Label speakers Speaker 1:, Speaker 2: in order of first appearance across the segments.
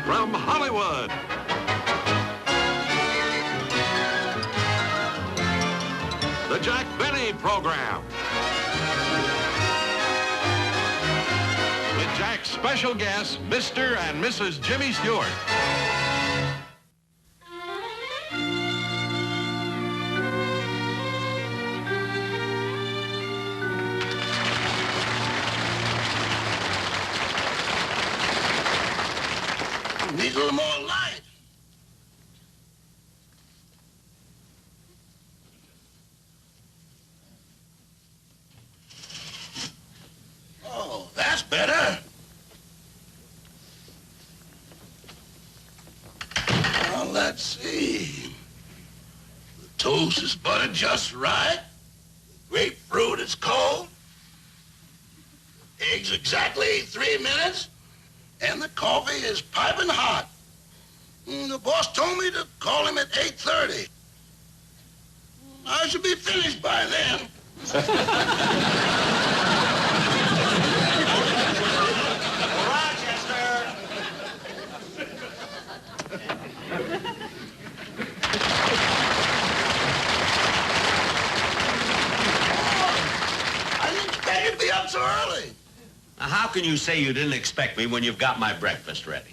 Speaker 1: from Hollywood. The Jack Benny Program. With Jack's special guests, Mr. and Mrs. Jimmy Stewart.
Speaker 2: Need a little more light. Oh, that's better. Now, let's see. The toast is buttered just right. The grapefruit is cold. Eggs exactly 3 minutes. And the coffee is piping hot. The boss told me to call him at 8:30. I should be finished by then.
Speaker 3: Rochester!
Speaker 2: I didn't expect you to be up so early.
Speaker 3: Now, how can you say you didn't expect me when you've got my breakfast ready?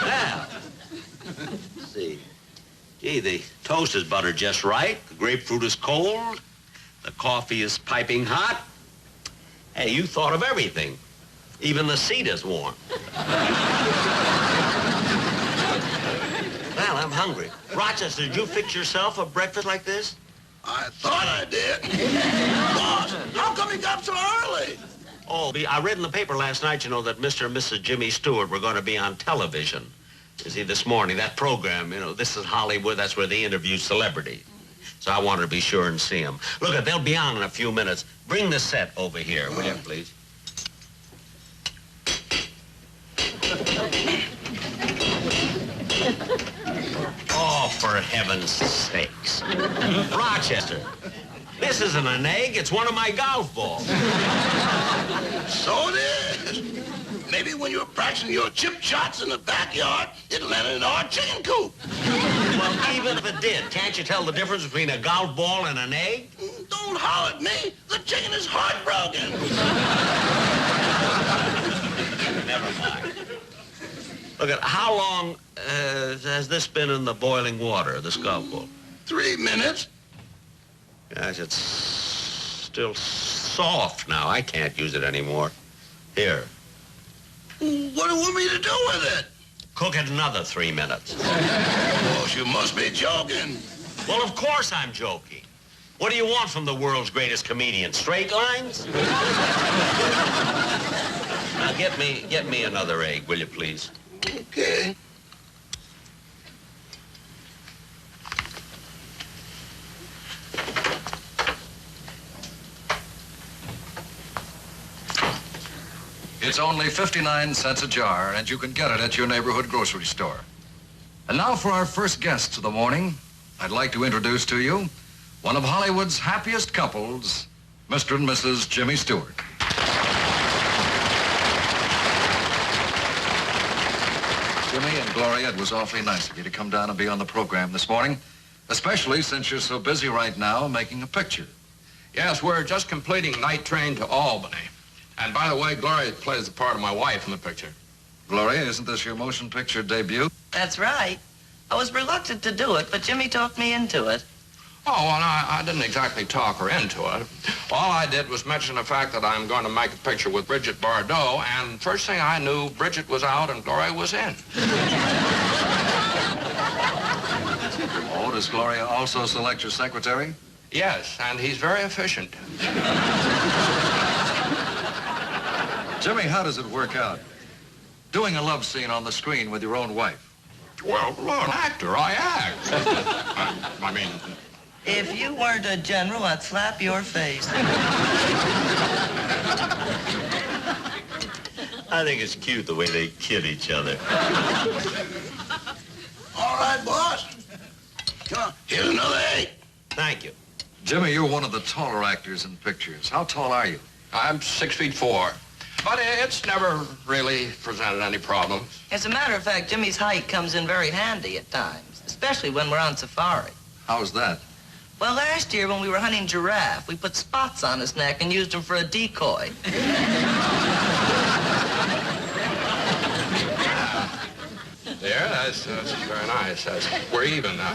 Speaker 3: Now, let's see. Gee, the toast is buttered just right. The grapefruit is cold. The coffee is piping hot. Hey, you thought of everything. Even the seat is warm. Well, I'm hungry. Rochester, did you fix yourself a breakfast like this?
Speaker 2: I thought I did. Boss, how come you got up so early?
Speaker 3: Oh, I read in the paper last night, you know, that Mr. and Mrs. Jimmy Stewart were going to be on television. You see, this morning, that program, you know, This is Hollywood, that's where they interview celebrities. So I wanted to be sure and see them. Look, they'll be on in a few minutes. Bring the set over here, will you, please? Oh, for heaven's sakes. Rochester, this isn't an egg, it's one of my golf balls.
Speaker 2: So it is. Maybe when you were practicing your chip shots in the backyard, it landed in our chicken coop.
Speaker 3: Well, even if it did, can't you tell the difference between a golf ball and an egg?
Speaker 2: Don't holler at me. The chicken is heartbroken.
Speaker 3: Never mind. Look, at how long has this been in the boiling water, this golf ball?
Speaker 2: 3 minutes.
Speaker 3: Gosh, it's still soft now. I can't use it anymore. Here.
Speaker 2: What do you want me to do with it?
Speaker 3: Cook it another 3 minutes.
Speaker 2: Boss, you must be joking.
Speaker 3: Well, of course I'm joking. What do you want from the world's greatest comedian? Straight lines? Now, get me another egg, will you, please?
Speaker 2: Okay.
Speaker 4: It's only 59 cents a jar, and you can get it at your neighborhood grocery store. And now for our first guests of the morning, I'd like to introduce to you one of Hollywood's happiest couples, Mr. and Mrs. Jimmy Stewart. Jimmy and Gloria, it was awfully nice of you to come down and be on the program this morning, especially since you're so busy right now making a picture.
Speaker 5: Yes, we're just completing Night Train to Albany. And by the way, Gloria plays the part of my wife in the picture.
Speaker 4: Gloria, isn't this your motion picture debut?
Speaker 6: That's right. I was reluctant to do it, but Jimmy talked me into it.
Speaker 5: Oh, well, I didn't exactly talk her into it. All I did was mention the fact that I'm going to make a picture with Bridget Bardot, and first thing I knew, Bridget was out and Gloria was in.
Speaker 4: Oh, does Gloria also select your secretary?
Speaker 5: Yes, and he's very efficient.
Speaker 4: Jimmy, how does it work out? Doing a love scene on the screen with your own wife.
Speaker 5: Well, an actor, I act. I mean...
Speaker 6: If you weren't a general, I'd slap your face.
Speaker 3: I think it's cute the way they kid each other.
Speaker 2: All right, boss. Come on, here's another egg.
Speaker 3: Thank you.
Speaker 4: Jimmy, you're one of the taller actors in pictures. How tall are you?
Speaker 5: I'm 6'4". but it's never really presented any problems.
Speaker 6: As a matter of fact, Jimmy's height comes in very handy at times, especially when we're on safari.
Speaker 4: How's that?
Speaker 6: Well, last year when we were hunting giraffe, we put spots on his neck and used him for a decoy.
Speaker 5: There, that's very nice. We're even now.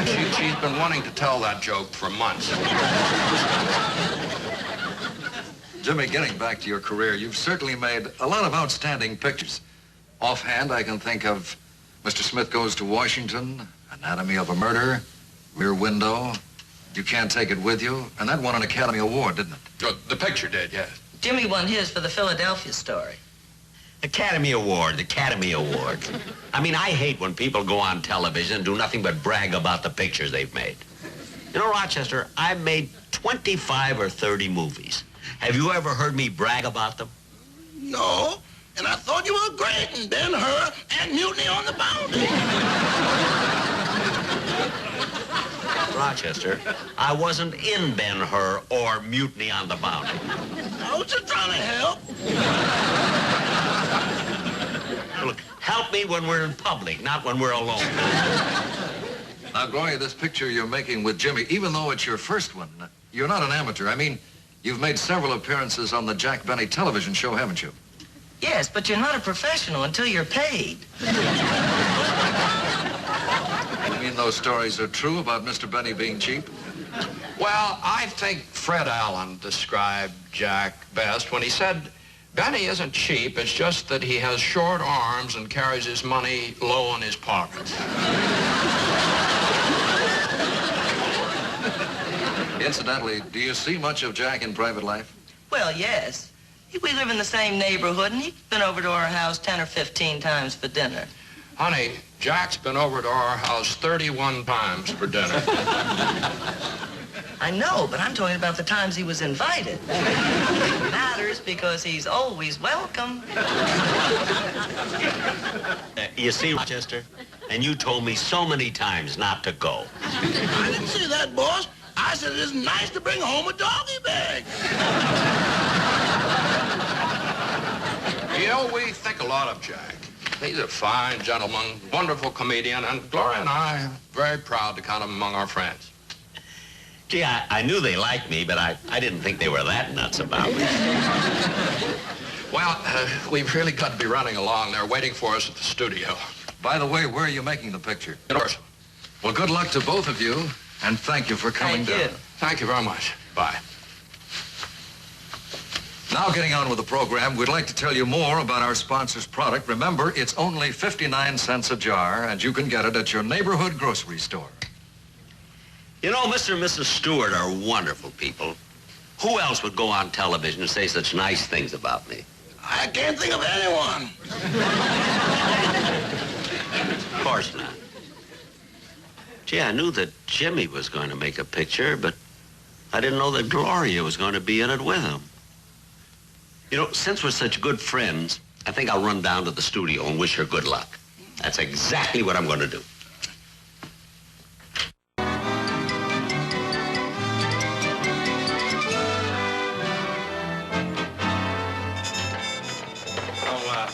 Speaker 5: She's been wanting to tell that joke for months.
Speaker 4: Jimmy, getting back to your career, you've certainly made a lot of outstanding pictures. Offhand, I can think of Mr. Smith Goes to Washington, Anatomy of a Murder, Rear Window, You Can't Take It With You, and that won an Academy Award, didn't it?
Speaker 5: The picture did, yes.
Speaker 6: Jimmy won his for the Philadelphia story.
Speaker 3: Academy Award, Academy Award. I mean, I hate when people go on television and do nothing but brag about the pictures they've made. You know, Rochester, I've made 25 or 30 movies. Have you ever heard me brag about them?
Speaker 2: No, and I thought you were great in Ben-Hur and Mutiny on the Bounty.
Speaker 3: Rochester, I wasn't in Ben-Hur or Mutiny on the Bounty.
Speaker 2: I was just trying to help.
Speaker 3: Look, help me when we're in public, not when we're alone.
Speaker 4: Now, Gloria, this picture you're making with Jimmy, even though it's your first one, you're not an amateur. I mean, you've made several appearances on the Jack Benny television show, haven't you?
Speaker 6: Yes, but you're not a professional until you're paid.
Speaker 4: You mean those stories are true about Mr. Benny being cheap?
Speaker 5: Well, I think Fred Allen described Jack best when he said, Benny isn't cheap, it's just that he has short arms and carries his money low in his pockets.
Speaker 4: Incidentally, do you see much of Jack in private life?
Speaker 6: Well, yes. We live in the same neighborhood, and he's been over to our house 10 or 15 times for dinner.
Speaker 5: Honey, Jack's been over to our house 31 times for dinner.
Speaker 6: I know, but I'm talking about the times he was invited. It matters because he's always welcome.
Speaker 3: You see, Rochester, and you told me so many times not to go.
Speaker 2: I didn't say that, boss. I said it isn't nice to bring home a doggy bag.
Speaker 5: You know, we think a lot of Jack. He's a fine gentleman, wonderful comedian, and Gloria and I are very proud to count him among our friends.
Speaker 3: Gee, I knew they liked me, but I didn't think they were that nuts about me.
Speaker 5: Well, we've really got to be running along. They're waiting for us at the studio.
Speaker 4: By the way, where are you making the picture?
Speaker 5: Yours.
Speaker 4: Well, good luck to both of you, and thank you for coming
Speaker 6: Thank you.
Speaker 4: down.
Speaker 5: Thank you very much. Bye.
Speaker 4: Now, getting on with the program, we'd like to tell you more about our sponsor's product. Remember, it's only 59 cents a jar, and you can get it at your neighborhood grocery store.
Speaker 3: You know, Mr. and Mrs. Stewart are wonderful people. Who else would go on television and say such nice things about me?
Speaker 2: I can't think of anyone.
Speaker 3: Of course not. Gee, I knew that Jimmy was going to make a picture, but I didn't know that Gloria was going to be in it with him. You know, since we're such good friends, I think I'll run down to the studio and wish her good luck. That's exactly what I'm going to do.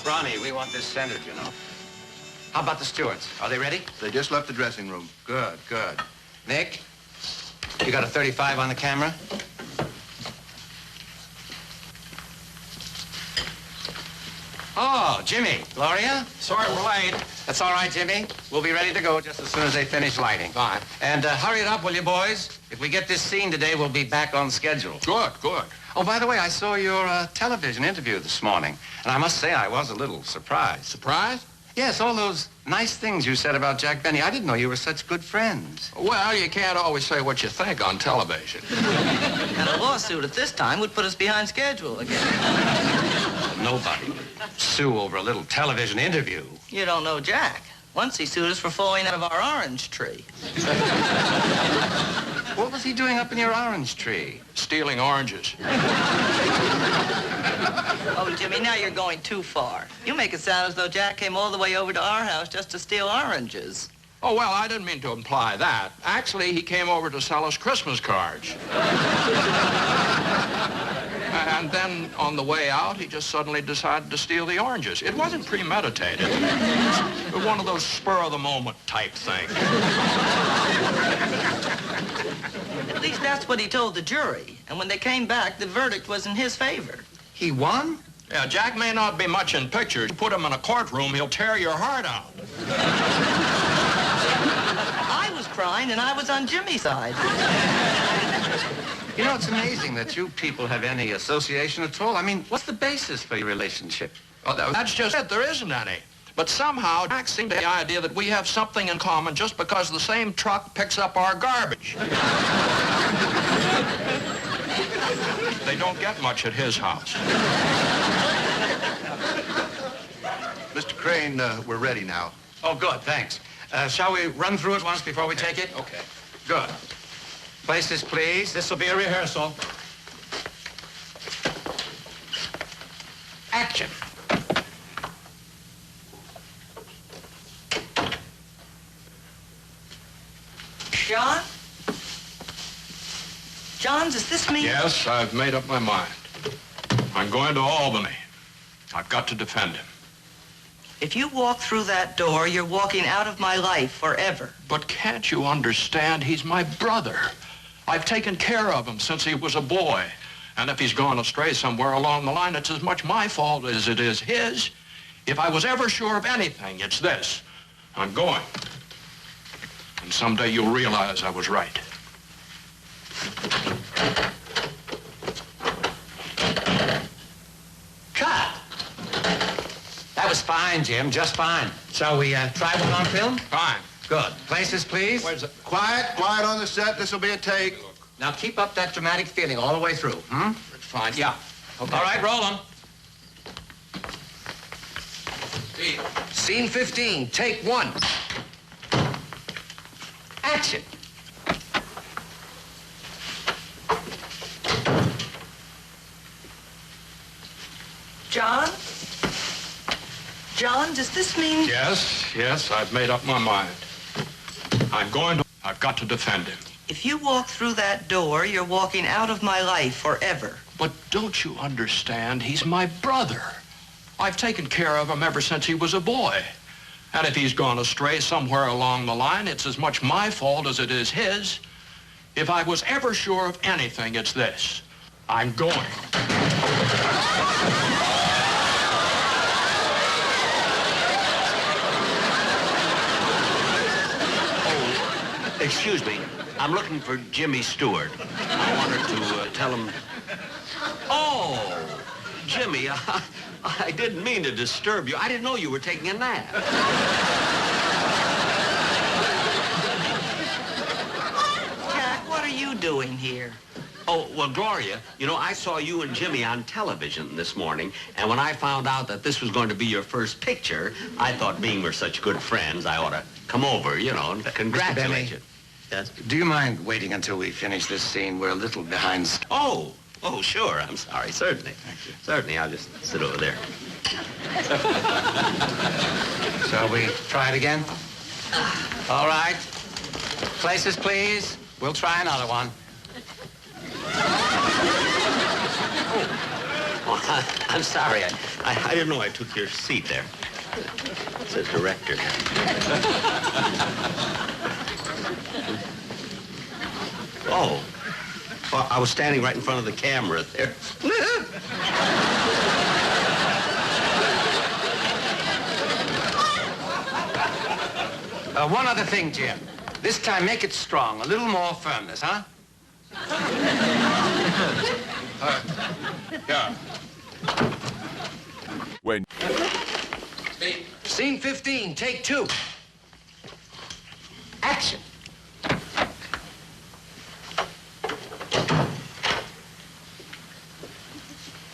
Speaker 7: Ronnie, we want this centered, you know. How about the Stewarts? Are they ready?
Speaker 8: They just left the dressing room.
Speaker 7: Good, good. Nick, you got a 35 on the camera? Oh, Jimmy, Gloria?
Speaker 5: Sorry we're late.
Speaker 7: That's all right, Jimmy. We'll be ready to go just as soon as they finish lighting.
Speaker 5: Fine.
Speaker 7: And hurry it up, will you, boys? If we get this scene today, we'll be back on schedule.
Speaker 5: Good, good.
Speaker 7: Oh, by the way, I saw your television interview this morning, and I must say I was a little surprised.
Speaker 5: Surprised?
Speaker 7: Yes, all those nice things you said about Jack Benny. I didn't know you were such good friends.
Speaker 5: Well, you can't always say what you think on television.
Speaker 6: And a lawsuit at this time would put us behind schedule again.
Speaker 7: Nobody would sue over a little television interview.
Speaker 6: You don't know Jack. Once he sued us for falling out of our orange tree.
Speaker 7: What was he doing up in your orange tree?
Speaker 5: Stealing oranges.
Speaker 6: Oh, Jimmy, now you're going too far. You make it sound as though Jack came all the way over to our house just to steal oranges.
Speaker 5: Oh, well, I didn't mean to imply that. Actually, he came over to sell us Christmas cards. And then on the way out, he just suddenly decided to steal the oranges. It wasn't premeditated. It was one of those spur-of-the-moment type things.
Speaker 6: At least that's what he told the jury. And when they came back, the verdict was in his favor.
Speaker 7: He won?
Speaker 5: Yeah, Jack may not be much in pictures. You put him in a courtroom, he'll tear your heart out.
Speaker 6: I was crying, and I was on Jimmy's side.
Speaker 7: You know, it's amazing that you people have any association at all. I mean, what's the basis for your relationship?
Speaker 5: Well, that's just it. There isn't any. But somehow, Jack seemed to have the idea that we have something in common just because the same truck picks up our garbage. They don't get much at his house.
Speaker 7: Mr. Crane, we're ready now. Oh, good, thanks. Shall we run through it once before we take it? Okay. Good. Places, please. This will be a rehearsal. Action.
Speaker 6: John? John, does this mean...
Speaker 5: Yes, I've made up my mind. I'm going to Albany. I've got to defend him.
Speaker 6: If you walk through that door, you're walking out of my life forever.
Speaker 5: But can't you understand? He's my brother. I've taken care of him since he was a boy. And if he's gone astray somewhere along the line, it's as much my fault as it is his. If I was ever sure of anything, it's this. I'm going. And someday you'll realize I was right.
Speaker 7: Cut! That was fine, Jim, just fine. Shall we try one on film?
Speaker 5: Fine.
Speaker 7: Good. Places, please.
Speaker 5: Where's it?
Speaker 2: Quiet on the set. This will be a take.
Speaker 7: Now keep up that dramatic feeling all the way through, hmm?
Speaker 5: Fine.
Speaker 7: Yeah. Okay. All right, roll 'em. Scene 15, take 1. Action.
Speaker 6: John? John, does this mean...
Speaker 5: Yes, I've made up my mind. I'm going to... I've got to defend him.
Speaker 6: If you walk through that door, you're walking out of my life forever.
Speaker 5: But don't you understand? He's my brother. I've taken care of him ever since he was a boy. And if he's gone astray somewhere along the line, it's as much my fault as it is his. If I was ever sure of anything, it's this. I'm going.
Speaker 3: Oh, excuse me. I'm looking for Jimmy Stewart. I wanted to tell him... Oh, Jimmy, I didn't mean to disturb you. I didn't know you were taking a nap.
Speaker 6: Jack, what are you doing here?
Speaker 3: Oh, well, Gloria, you know, I saw you and Jimmy on television this morning, and when I found out that this was going to be your first picture, I thought being we're such good friends, I ought to come over, you know, and congratulate you. Yes?
Speaker 7: Do you mind waiting until we finish this scene? We're a little behind.
Speaker 3: Oh, sure. I'm sorry. Certainly.
Speaker 7: Thank you.
Speaker 3: Certainly. I'll just sit over there.
Speaker 7: Shall we try it again? All right. Places, please. We'll try another one.
Speaker 3: Oh, I'm sorry. I didn't know I took your seat there. It says director. Oh. Well, I was standing right in front of the camera there.
Speaker 7: One other thing, Jim. This time, make it strong. A little more firmness, huh?
Speaker 2: Yeah.
Speaker 1: When...
Speaker 7: Scene 15, take 2. Action.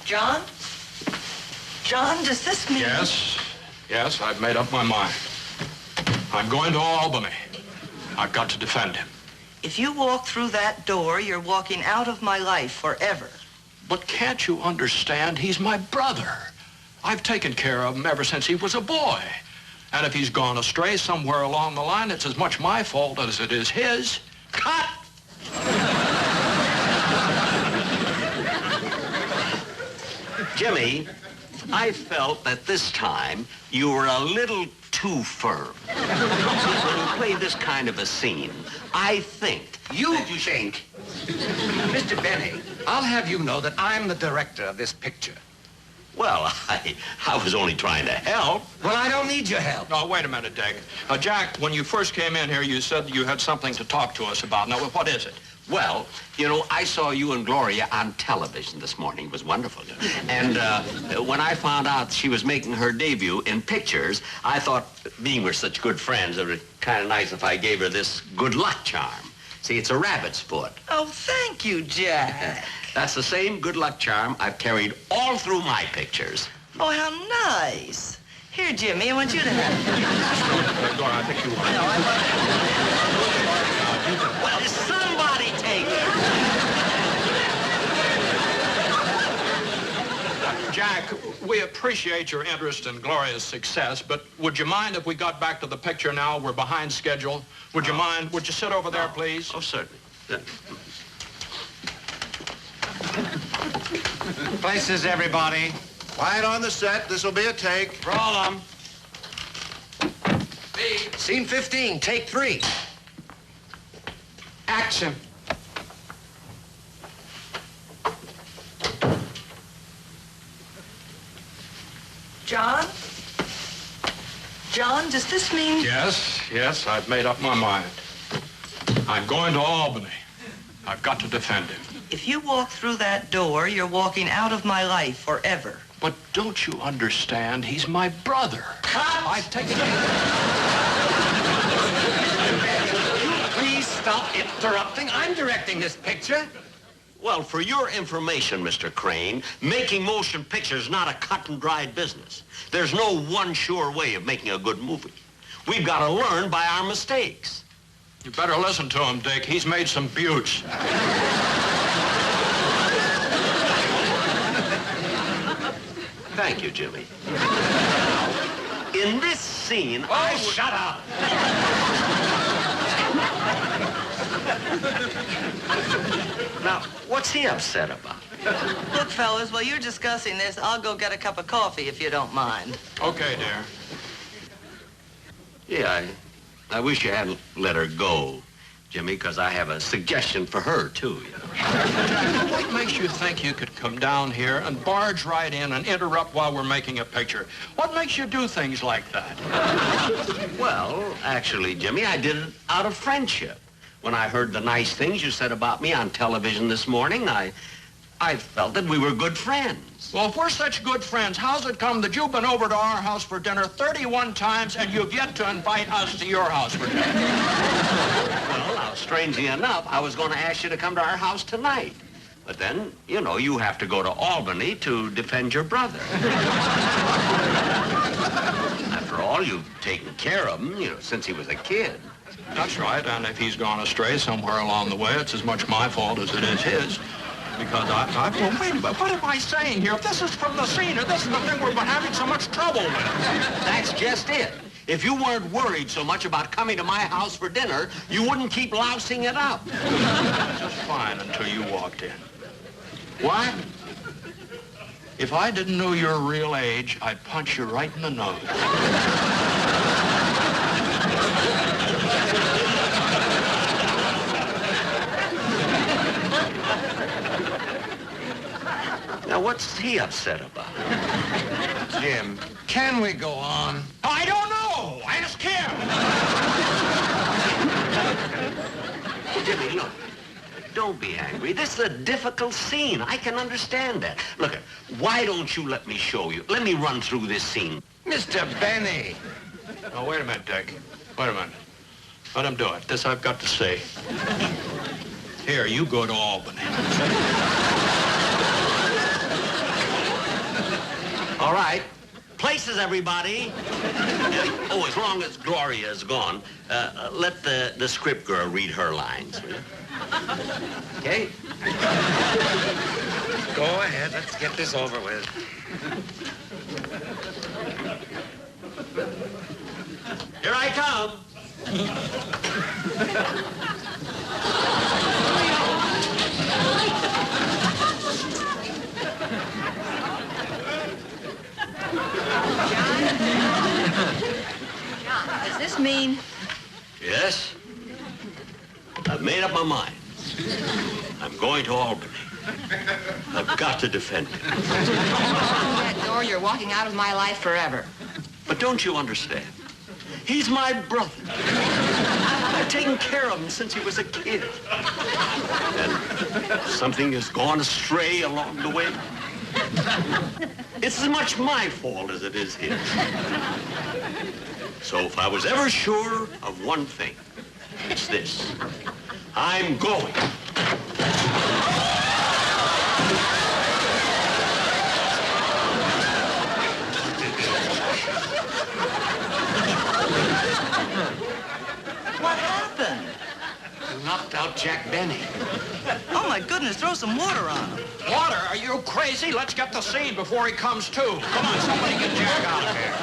Speaker 6: John? John, does this mean...
Speaker 5: Yes, I've made up my mind. I'm going to Albany. I've got to defend him.
Speaker 6: If you walk through that door, you're walking out of my life forever.
Speaker 5: But can't you understand? He's my brother. I've taken care of him ever since he was a boy. And if he's gone astray somewhere along the line, it's as much my fault as it is his. Cut!
Speaker 3: Jimmy, I felt that this time you were a little too firm. See, when you play this kind of a scene, I think...
Speaker 7: You think? Mr. Benny, I'll have you know that I'm the director of this picture.
Speaker 3: Well, I was only trying to help.
Speaker 7: Well, I don't need your help.
Speaker 5: No, wait a minute, Dick. Jack, when you first came in here, you said you had something to talk to us about. Now, what is it?
Speaker 3: Well, you know, I saw you and Gloria on television this morning. It was wonderful. And when I found out she was making her debut in pictures, I thought, being we're such good friends, it would be kind of nice if I gave her this good luck charm. See, it's a rabbit's foot.
Speaker 6: Oh, thank you, Jack.
Speaker 3: That's the same good luck charm I've carried all through my pictures.
Speaker 6: Oh, how nice. Here, Jimmy, I want you to have it.
Speaker 5: Dora, I think you want
Speaker 6: No, I want
Speaker 3: Well, somebody take it.
Speaker 5: Jack, we appreciate your interest in Gloria's success, but would you mind if we got back to the picture now? We're behind schedule. Would you mind? Would you sit over there, please?
Speaker 3: Oh, certainly.
Speaker 7: Places, everybody.
Speaker 2: Quiet on the set. This'll be a take.
Speaker 5: Roll 'em.
Speaker 7: Scene 15, take 3. Action.
Speaker 6: John? John, does this mean...
Speaker 5: Yes, I've made up my mind. I'm going to Albany. I've got to defend him.
Speaker 6: If you walk through that door, you're walking out of my life forever.
Speaker 5: But don't you understand? He's my brother.
Speaker 7: Cut!
Speaker 5: I've taken...
Speaker 7: Please stop interrupting. I'm directing this picture.
Speaker 3: Well, for your information, Mr. Crane, making motion pictures is not a cut-and-dried business. There's no one sure way of making a good movie. We've got to learn by our mistakes.
Speaker 5: You better listen to him, Dick. He's made some buttes.
Speaker 3: Thank you, Jimmy. In this scene,
Speaker 7: Shut up.
Speaker 3: Now, what's he upset about?
Speaker 6: Look, fellas, while you're discussing this, I'll go get a cup of coffee if you don't mind.
Speaker 5: Okay, dear.
Speaker 3: Yeah, I wish you hadn't let her go, Jimmy, because I have a suggestion for her, too. You know?
Speaker 5: What makes you think you could come down here and barge right in and interrupt while we're making a picture? What makes you do things like that?
Speaker 3: Well, actually, Jimmy, I did it out of friendship. When I heard the nice things you said about me on television this morning, I felt that we were good friends.
Speaker 5: Well, if we're such good friends, how's it come that you've been over to our house for dinner 31 times and you've yet to invite us to your house for dinner?
Speaker 3: Well, now, strangely enough, I was going to ask you to come to our house tonight. But then, you know, you have to go to Albany to defend your brother. After all, you've taken care of him, you know, since he was a kid.
Speaker 5: That's right, and if he's gone astray somewhere along the way, it's as much my fault as it is his. Because well, wait a minute, what am I saying here? If this is from the scene, or this is the thing we've been having so much trouble with.
Speaker 3: That's just it. If you weren't worried so much about coming to my house for dinner, you wouldn't keep lousing it up.
Speaker 5: Just fine until you walked in.
Speaker 3: What?
Speaker 5: If I didn't know your real age, I'd punch you right in the nose.
Speaker 3: Now, what's he upset about?
Speaker 7: Jim, can we go on?
Speaker 5: I don't know. Ask him.
Speaker 3: Jimmy, look, don't be angry. This is a difficult scene. I can understand that. Look, why don't you let me show you? Let me run through this scene.
Speaker 7: Mr. Benny.
Speaker 5: Now, wait a minute, Dick. Wait a minute. Let him do it. This I've got to say. Here, you go to Albany.
Speaker 3: All right. Places, everybody. Oh, as long as Gloria is gone, let the script girl read her lines, will you? Okay?
Speaker 7: Go ahead. Let's get this over with.
Speaker 3: Here I come.
Speaker 8: mean?
Speaker 3: Yes? I've made up my mind. I'm going to Albany. I've got to defend him.
Speaker 8: Closing that door, you're walking out of my life forever.
Speaker 3: But don't you understand? He's my brother. I've taken care of him since he was a kid. And something has gone astray along the way. It's as much my fault as it is his. So if I was ever sure of one thing, it's this. I'm going.
Speaker 6: What happened?
Speaker 7: You knocked out Jack Benny.
Speaker 6: Oh, my goodness, throw some water on him.
Speaker 5: Water? Are you crazy? Let's get the scene before he comes to. Come on, somebody get Jack out of here.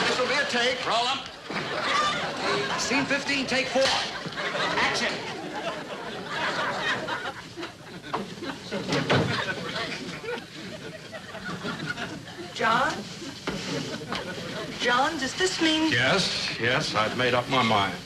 Speaker 7: This will be a take.
Speaker 5: Roll him.
Speaker 7: Scene 15, take 4. Action.
Speaker 6: John? John, does this mean...
Speaker 5: Yes, I've made up my mind.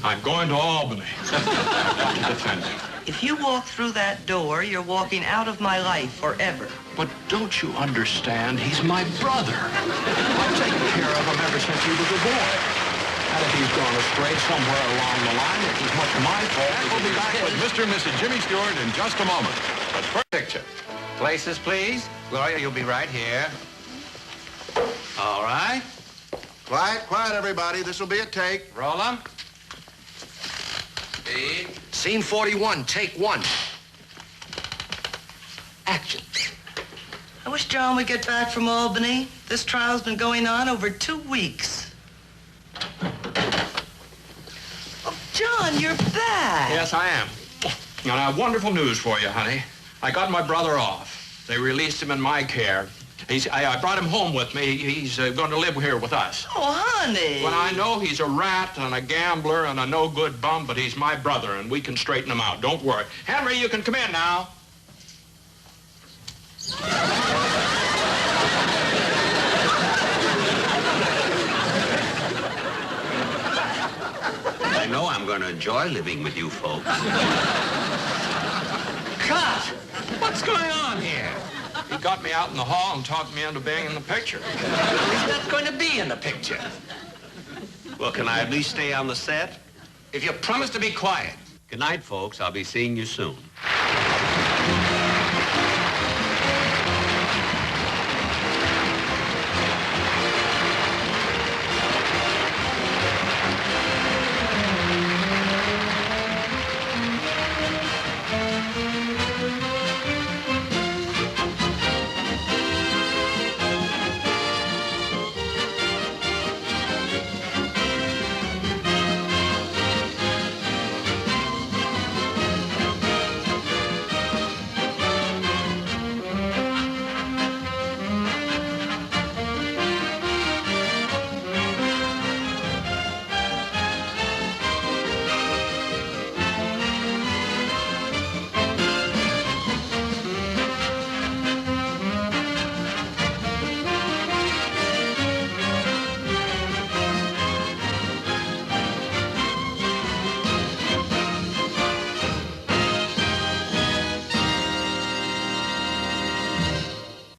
Speaker 5: I'm going to Albany. I've got to defend him.
Speaker 6: If you walk through that door, you're walking out of my life forever.
Speaker 5: But don't you understand? He's my brother. I've taken care of him ever since he was a boy. And if he's gone astray somewhere along the line, it's as much my fault as
Speaker 1: We'll
Speaker 5: it
Speaker 1: be
Speaker 5: is
Speaker 1: back
Speaker 5: his.
Speaker 1: with Mr. and Mrs. Jimmy Stewart in just a moment. But first,
Speaker 7: Picture. Places, please. Gloria, you'll be right here. All right.
Speaker 2: Quiet, quiet, everybody. This will be a take.
Speaker 7: Roll 'em.
Speaker 4: Scene 41, take 1. Action.
Speaker 6: I wish John would get back from Albany. This trial's been going on over 2 weeks. Oh, John, you're back.
Speaker 5: Yes, I am. And I have wonderful news for you, honey. I got my brother off. They released him in my care. I brought him home with me. He's going to live here with us.
Speaker 6: Oh, honey.
Speaker 5: Well, I know he's a rat and a gambler and a no-good bum, but he's my brother, and we can straighten him out. Don't worry. Henry, you can come in now.
Speaker 3: I know I'm going to enjoy living with you folks.
Speaker 7: Cut! What's going on here?
Speaker 5: He got me out in the hall and talked me into being in the picture.
Speaker 7: He's not going to be in the picture.
Speaker 3: Well, can I at least stay on the set?
Speaker 7: If you promise to be quiet.
Speaker 3: Good night, folks. I'll be seeing you soon.